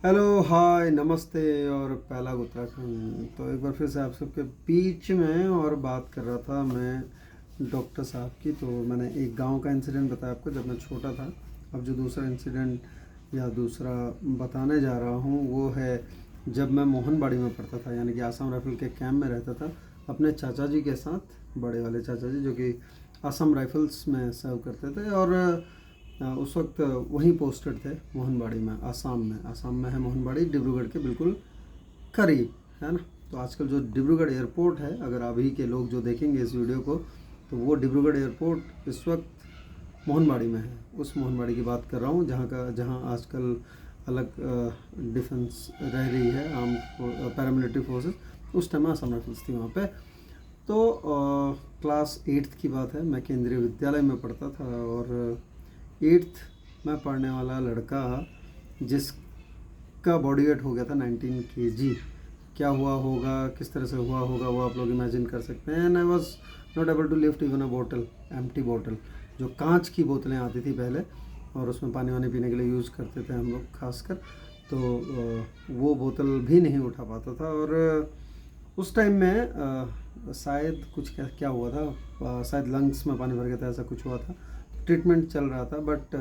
Hello hi नमस्ते और पहला उत्तराखंड। तो एक बार फिर से आप सबके बीच में और बात कर रहा था मैं डॉक्टर साहब की। तो मैंने एक गांव का इंसिडेंट बताया आपको जब मैं छोटा था। अब जो दूसरा इंसिडेंट या दूसरा बताने जा रहा हूँ वो है जब मैं मोहनबाड़ी में पढ़ता था, यानी कि आसाम राइफल के कैंप में रहता था अपने चाचा जी के साथ, बड़े वाले चाचा जी जो कि आसाम राइफल्स में सर्व करते थे। और उस वक्त वहीं पोस्टेड थे मोहनबाड़ी में, आसाम में है मोहनबाड़ी, डिब्रूगढ़ के बिल्कुल करीब, है ना। तो आजकल जो डिब्रूगढ़ एयरपोर्ट है, अगर अभी के लोग जो देखेंगे इस वीडियो को तो वो डिब्रूगढ़ एयरपोर्ट इस वक्त मोहनबाड़ी में है। उस मोहनबाड़ी की बात कर रहा हूँ जहाँ आजकल अलग डिफेंस रह रही है, आर्म पैरामिलिट्री फोर्सेस। उस टाइम आसाम राइफल्स थी वहाँ पे। तो क्लास 8th की बात है, मैं केंद्रीय विद्यालय में पढ़ता था और 8th में पढ़ने वाला लड़का जिसका बॉडी वेट हो गया था 19 kg। क्या हुआ होगा, किस तरह से हुआ होगा वो आप लोग इमेजिन कर सकते हैं। And I was not able to lift even a bottle, empty bottle, जो कांच की बोतलें आती थी पहले और उसमें पानी वानी पीने के लिए यूज़ करते थे हम लोग खासकर। तो वो बोतल भी नहीं उठा पाता था। और उस टाइम में शायद कुछ क्या हुआ था, शायद लंग्स में पानी भर गया था, ऐसा कुछ हुआ था। ट्रीटमेंट चल रहा था बट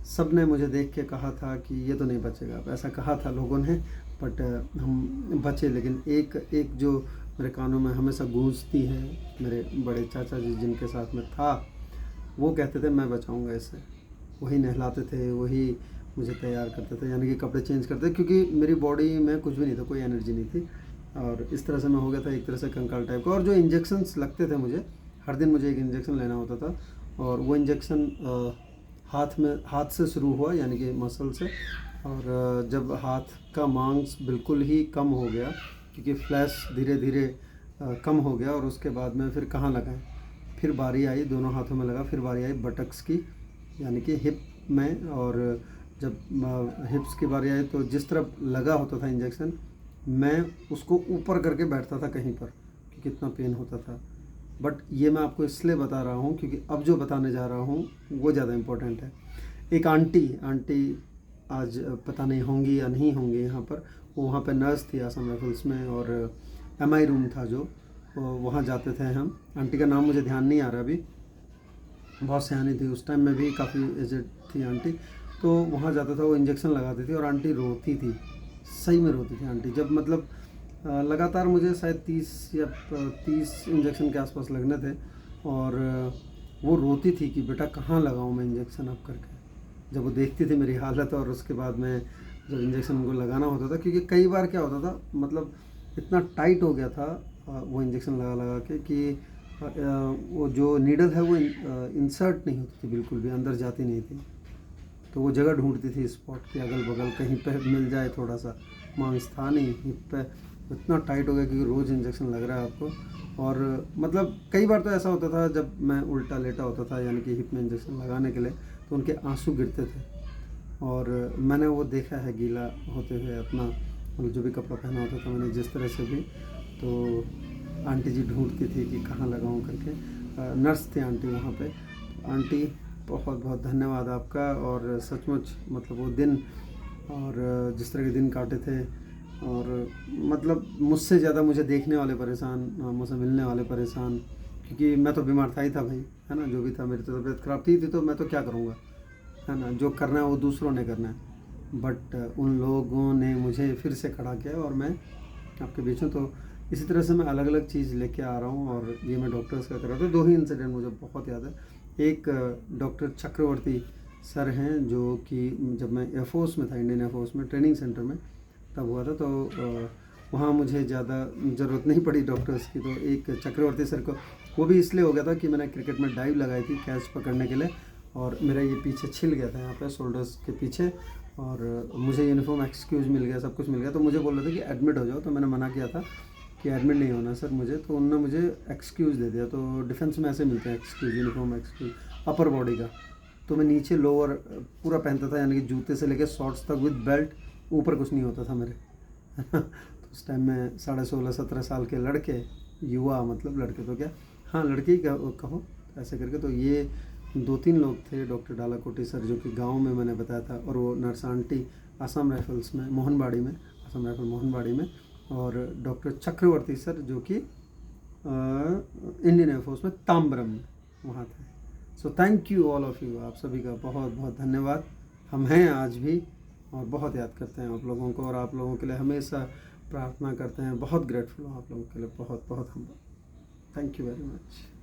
सब ने मुझे देख के कहा था कि ये तो नहीं बचेगा, ऐसा कहा था लोगों ने। बट हम बचे। लेकिन एक एक जो मेरे कानों में हमेशा गूंजती है, मेरे बड़े चाचा जी जिनके साथ में था, वो कहते थे मैं बचाऊंगा इसे। वही नहलाते थे, वही मुझे तैयार करते थे, यानी कि कपड़े चेंज करते थे, क्योंकि मेरी बॉडी में कुछ भी नहीं था, कोई एनर्जी नहीं थी। और इस तरह से मैं हो गया था एक तरह से कंकाल टाइप का। और जो इंजेक्शन्स लगते थे मुझे, हर दिन मुझे एक इंजेक्शन लेना होता था। और वो इंजेक्शन हाथ से शुरू हुआ, यानी कि मसल से। और जब हाथ का मांस बिल्कुल ही कम हो गया, क्योंकि फ्लैश धीरे धीरे कम हो गया, और उसके बाद में फिर कहाँ लगाएं, फिर बारी आई दोनों हाथों में लगा, फिर बारी आई बटक्स की, यानी कि हिप में। और जब हिप्स की बारी आई तो जिस तरफ लगा होता था इंजेक्शन, मैं उसको ऊपर करके बैठता था कहीं पर, कि कितना पेन होता था। बट ये मैं आपको इसलिए बता रहा हूँ क्योंकि अब जो बताने जा रहा हूँ वो ज़्यादा इम्पोर्टेंट है। एक आंटी आज पता नहीं होंगी या नहीं होंगी यहाँ पर, वो वहाँ पे नर्स थी आसाम राइफल्स में। और MI रूम था जो, वहाँ जाते थे हम। आंटी का नाम मुझे ध्यान नहीं आ रहा अभी, बहुत सयानी थी उस टाइम में भी, काफ़ी एजेड थी आंटी। तो वहाँ जाता था, वो इंजेक्शन लगाती थी और आंटी रोती थी, सही में रोती थी आंटी। जब मतलब लगातार मुझे शायद 30 इंजेक्शन के आसपास लगने थे। और वो रोती थी कि बेटा कहाँ लगाऊँ मैं इंजेक्शन अब करके, जब वो देखती थी मेरी हालत। और उसके बाद में जब इंजेक्शन उनको लगाना होता था, क्योंकि कई बार क्या होता था, मतलब इतना टाइट हो गया था वो इंजेक्शन लगा लगा के कि वो जो नीडल है वो इंसर्ट नहीं होती थी, बिल्कुल भी अंदर जाती नहीं थी। तो वो जगह ढूंढती थी स्पॉट के अगल बगल, कहीं पे मिल जाए थोड़ा सा मांस था नहीं हिप पे। इतना टाइट हो गया क्योंकि रोज़ इंजेक्शन लग रहा है आपको। और मतलब कई बार तो ऐसा होता था जब मैं उल्टा लेटा होता था, यानी कि हिप में इंजेक्शन लगाने के लिए, तो उनके आंसू गिरते थे। और मैंने वो देखा है गीला होते हुए अपना, मतलब जो भी कपड़ा पहना होता था मैंने जिस तरह से भी। तो आंटी जी ढूंढती थी कि कहाँ लगाऊं करके। नर्स थी आंटी वहाँ पे। आंटी बहुत बहुत धन्यवाद आपका। और सचमुच मतलब वो दिन, और जिस तरह के दिन काटे थे, और मतलब मुझसे ज़्यादा मुझे देखने वाले परेशान, मुझसे मिलने वाले परेशान, क्योंकि मैं तो बीमार था ही था भाई, है ना। जो भी था, मेरी तो तबीयत ख़राब थी तो मैं तो क्या करूँगा, है ना। जो करना है वो दूसरों ने करना है। बट उन लोगों ने मुझे फिर से खड़ा किया और मैं आपके बीच में। तो इसी तरह से मैं अलग अलग चीज़ लेके आ रहा हूँ। और ये मैं डॉक्टर्स का कर रहा था। 2 ही इंसिडेंट मुझे बहुत याद है। एक डॉक्टर चक्रवर्ती सर हैं, जो कि जब मैं एयरफोर्स में था, इंडियन एयरफोर्स में ट्रेनिंग सेंटर में तब हुआ था। तो वहाँ मुझे ज़्यादा ज़रूरत नहीं पड़ी डॉक्टर्स की। तो एक चक्रवर्ती सर को, वो भी इसलिए हो गया था कि मैंने क्रिकेट में डाइव लगाई थी कैच पकड़ने के लिए, और मेरा ये पीछे छिल गया था यहाँ पे शोल्डर्स के पीछे। और मुझे यूनिफॉर्म एक्सक्यूज़ मिल गया, सब कुछ मिल गया। तो मुझे बोल रहे थे कि एडमिट हो जाओ, तो मैंने मना किया था कि एडमिट नहीं होना सर मुझे। तो उन्होंने मुझे एक्सक्यूज़ दे दिया। तो डिफेंस में ऐसे मिलते हैं excuse, uniform excuse upper body का। तो मैं नीचे लोअर पूरा पहनता था, यानी कि जूते से लेकर शॉर्ट्स तक विद बेल्ट, ऊपर कुछ नहीं होता था मेरे। तो उस टाइम में 16-17 साल के लड़के, युवा, मतलब लड़के तो क्या, हाँ लड़के ही कहो ऐसे करके। तो ये 2-3 लोग थे, डॉक्टर डालाकोटी सर जो कि गांव में मैंने बताया था, और वो नर्स आंटी असम राइफल्स में मोहनबाड़ी में, असम राइफल मोहनबाड़ी में, और डॉक्टर चक्रवर्ती सर जो कि इंडियन एयरफोर्स में ताम्बरम में वहाँ थे। So thank you all of you, आप सभी का बहुत बहुत धन्यवाद। हम हैं आज भी और बहुत याद करते हैं आप लोगों को, और आप लोगों के लिए हमेशा प्रार्थना करते हैं। बहुत ग्रेटफुल हूँ आप लोगों के लिए, बहुत बहुत हम। Thank you very much.